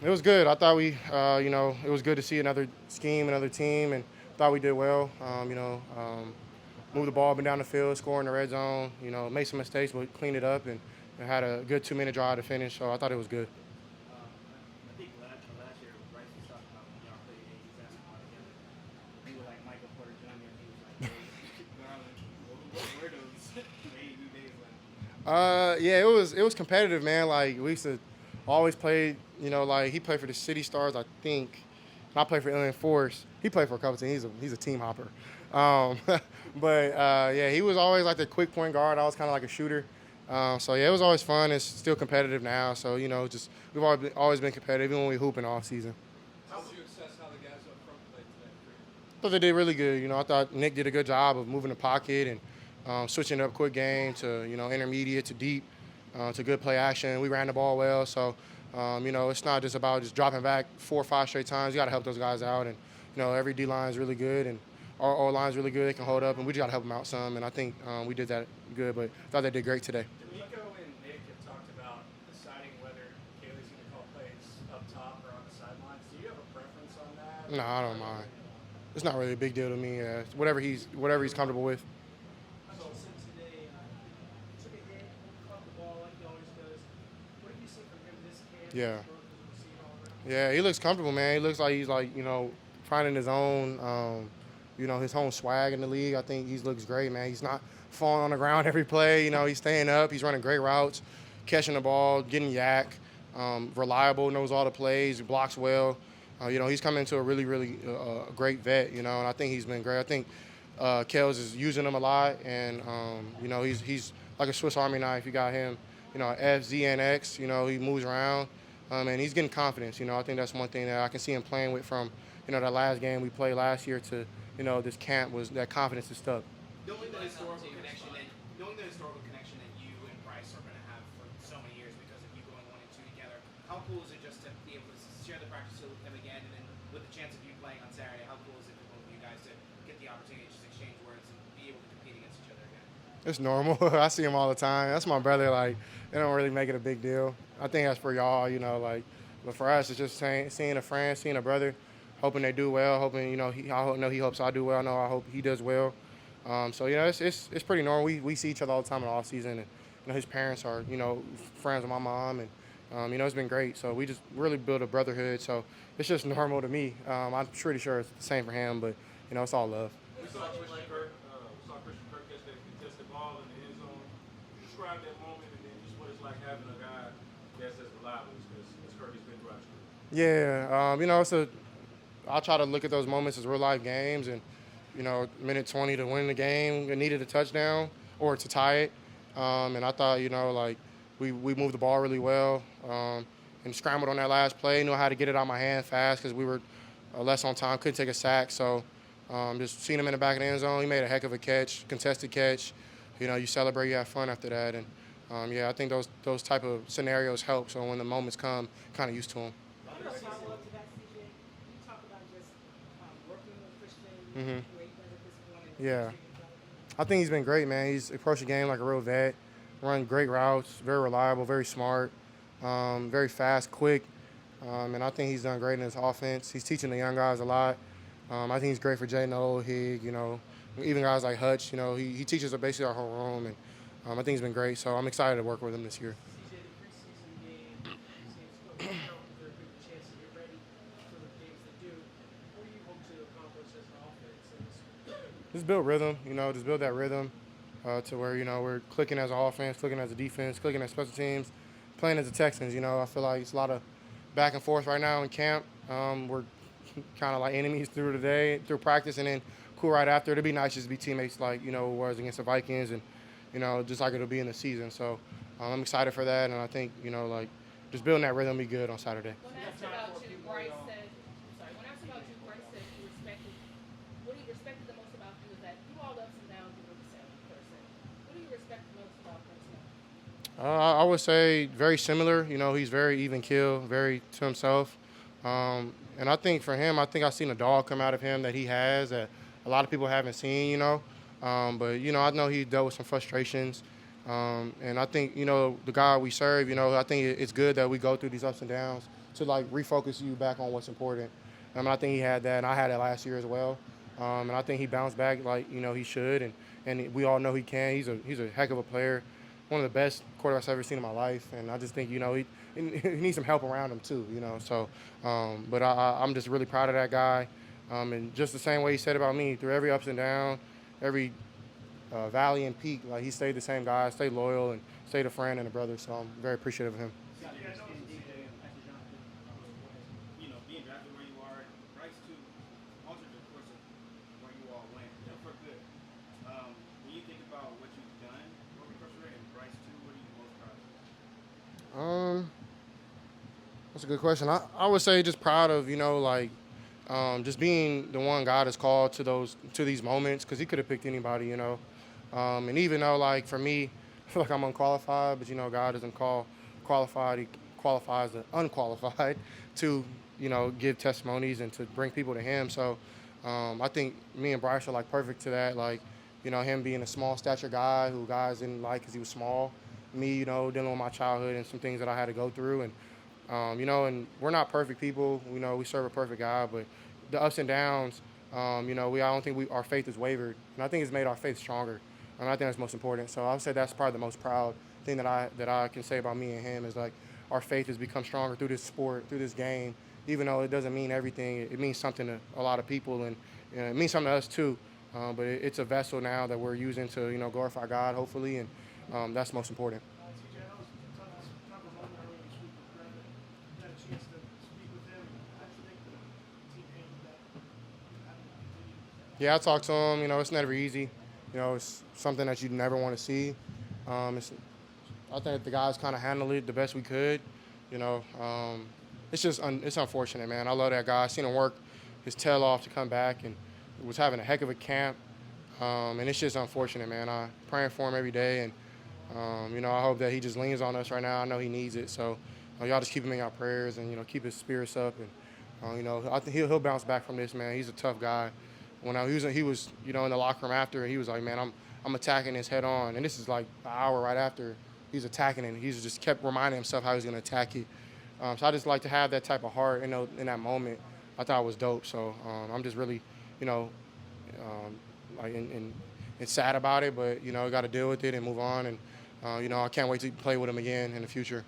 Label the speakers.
Speaker 1: It was good. I thought it was good to see another scheme, another team, and thought we did well. Moved the ball up and down the field, score in the red zone. Made some mistakes, but cleaned it up and had a good 2 minute drive to finish. So I thought it was good.
Speaker 2: I think last year Bryce was talking about when y'all played and he was asking about together. You were like Michael Porter Jr. and he was like, hey, Garland, what were those 82 days like?
Speaker 1: Yeah, it was competitive, man. Like we used to always play. Like he played for the City Stars, I think. And I played for Illinois Force. He played for a couple teams. He's a team hopper. Um, but yeah, he was always like the quick point guard. I was kind of like a shooter. So yeah, it was always fun. It's still competitive now. So just we've always been competitive, even when we hoop in off season.
Speaker 3: How would you assess how the guys up front played today for you?
Speaker 1: I thought they did really good. I thought Nick did a good job of moving the pocket and switching up quick game to intermediate to deep to good play action. We ran the ball well, so it's not just about just dropping back 4 or 5 straight times. You got to help those guys out, and every D line is really good and our O line is really good. They can hold up, and we just got to help them out some. And I think we did that good, but I thought they did great today.
Speaker 3: D'Amico and Nick have talked about deciding whether Kaylee's going to call plays up top or on the sidelines. Do you have a preference on that?
Speaker 1: No, I don't mind. It's not really a big deal to me. It's whatever he's comfortable with.
Speaker 4: Hutchinson today took a hit, caught the ball like he always does. What have you seen from him this camp?
Speaker 1: Yeah.
Speaker 4: His growth as a receiver all around?
Speaker 1: Yeah, he looks comfortable, man. He looks like he's like, finding his own, his own swag in the league. I think he looks great, man. He's not falling on the ground every play. He's staying up. He's running great routes, catching the ball, getting yak, reliable, knows all the plays, blocks well. He's coming into a really, really great vet, and I think he's been great. I think Kels is using him a lot, and, he's like a Swiss Army knife. You got him, F, Z, and X. He moves around. And he's getting confidence. I think that's one thing that I can see him playing with from, that last game we played last year to, this camp was that confidence is stuck.
Speaker 2: Knowing the historical connection that you and Bryce are going to have for so many years because of you going 1 and 2 together, how cool is it just to be able to share the practice with him again, and then with the chance of you playing on Saturday, how cool is it for both of you guys to get the opportunity to just exchange words and be able to compete against each other again?
Speaker 1: It's normal. I see him all the time. That's my brother. Like, they don't really make it a big deal. I think that's for y'all, like, but for us, it's just seeing a friend, seeing a brother, hoping they do well, hoping, I know he hopes I do well. I know I hope he does well. So, it's pretty normal. We see each other all the time in the off season, and, his parents are, friends with my mom, and, it's been great. So we just really built a brotherhood. So it's just normal to me. I'm pretty sure it's the same for him, but, it's all love.
Speaker 3: We saw Christian Kirk catch that contested ball in the end zone. Describe that moment and then just what it's like having a guy that's as reliable as Kirk has been throughout his career.
Speaker 1: Yeah, I try to look at those moments as real life games, and minute 20 to win the game, we needed a touchdown or to tie it, and I thought like we moved the ball really well, and scrambled on that last play, knew how to get it out of my hand fast because we were less on time, couldn't take a sack, so just seeing him in the back of the end zone, he made a heck of a catch, contested catch. You celebrate, you have fun after that, and yeah, I think those type of scenarios help. So when the moments come, kind of used to them.
Speaker 4: Can you follow up to that, CJ? Can you talk about just working with Christian,
Speaker 1: Mhm.
Speaker 4: where he's at this point, and
Speaker 1: Yeah,
Speaker 4: taking development?
Speaker 1: I think he's been great, man. He's approached the game like a real vet, run great routes, very reliable, very smart, very fast, quick, and I think he's done great in his offense. He's teaching the young guys a lot. I think he's great for Jay Noel, Hig, even guys like Hutch. He teaches basically our whole room, and I think he's been great. So I'm excited to work with him this year.
Speaker 4: CJ, the preseason game, these games still count. They're a good chance to get ready for the games that do. What do you hope to accomplish as an offense in this?
Speaker 1: Just build rhythm, just build that rhythm to where, we're clicking as an offense, clicking as a defense, clicking as special teams, playing as the Texans. I feel like it's a lot of back and forth right now in camp. We're kind of like enemies through the day, through practice, and then cool right after. It'd be nice just to be teammates like, it was against the Vikings and, just like it'll be in the season. So I'm excited for that, and I think, like just building that rhythm will be good on Saturday.
Speaker 5: When asked about you, Bryce said, sorry, when asked about you, Bryce said you respected, what he respected the most about you is that through all the ups and downs, you were the same person. What do you respect the most about Bryce now?
Speaker 1: I would say very similar. He's very even keel, very to himself. And I think for him, I think I've seen a dog come out of him that he has that a lot of people haven't seen. But, I know he dealt with some frustrations. And I think, the God we serve, I think it's good that we go through these ups and downs. to like refocus you back on what's important. I think he had that, and I had it last year as well. And I think he bounced back like he should, and we all know he can. He's a heck of a player, one of the best quarterbacks I've ever seen in my life. And I just think he needs some help around him too. So but I'm just really proud of that guy. And just the same way he said about me, through every ups and down, every valley and peak, like he stayed the same guy, stayed loyal, and stayed a friend and a brother. So I'm very appreciative of him.
Speaker 2: Being drafted where you are, Bryce too, altered the course of where you all went, for good. When you think about what you've done, Roman Crusher and Bryce too, what are you most proud of?
Speaker 1: That's a good question. I would say just proud of just being the one God has called to these moments, because He could have picked anybody. And even though like for me, I feel like I'm unqualified, but God doesn't call qualified; He qualifies the unqualified to give testimonies and to bring people to Him. So I think me and Bryce are like perfect to that. Like him being a small stature guy who guys didn't like because he was small. Me, dealing with my childhood and some things that I had to go through, and and we're not perfect people. We serve a perfect God, but the ups and downs, I don't think our faith is wavered, and I think it's made our faith stronger. And I think that's most important. So I would say that's probably the most proud thing that I can say about me and him is like our faith has become stronger through this sport, through this game. Even though it doesn't mean everything, it means something to a lot of people, and it means something to us too. But it's a vessel now that we're using to glorify God, hopefully, and that's most important.
Speaker 4: CJ, that was a tough moment earlier this week with Brandon. You had a chance to speak with him. How do you think the team handled that? How do you continue?
Speaker 1: Yeah, I talked to him. It's never easy. It's something that you never want to see. I think the guys kind of handled it the best we could. You know, it's just it's unfortunate, man. I love that guy. I seen him work his tail off to come back, and was having a heck of a camp. And it's just unfortunate, man. I'm praying for him every day, and I hope that he just leans on us right now. I know he needs it, so y'all just keep him in your prayers, and keep his spirits up, and I think he'll bounce back from this, man. He's a tough guy. When he was in the locker room after, he was like, man, I'm attacking this head on, and this is like an hour right after he's attacking it. And he's just kept reminding himself how he's going to attack it. So I just like to have that type of heart, in that moment. I thought it was dope. So I'm just really, like and sad about it, but got to deal with it and move on. And I can't wait to play with him again in the future.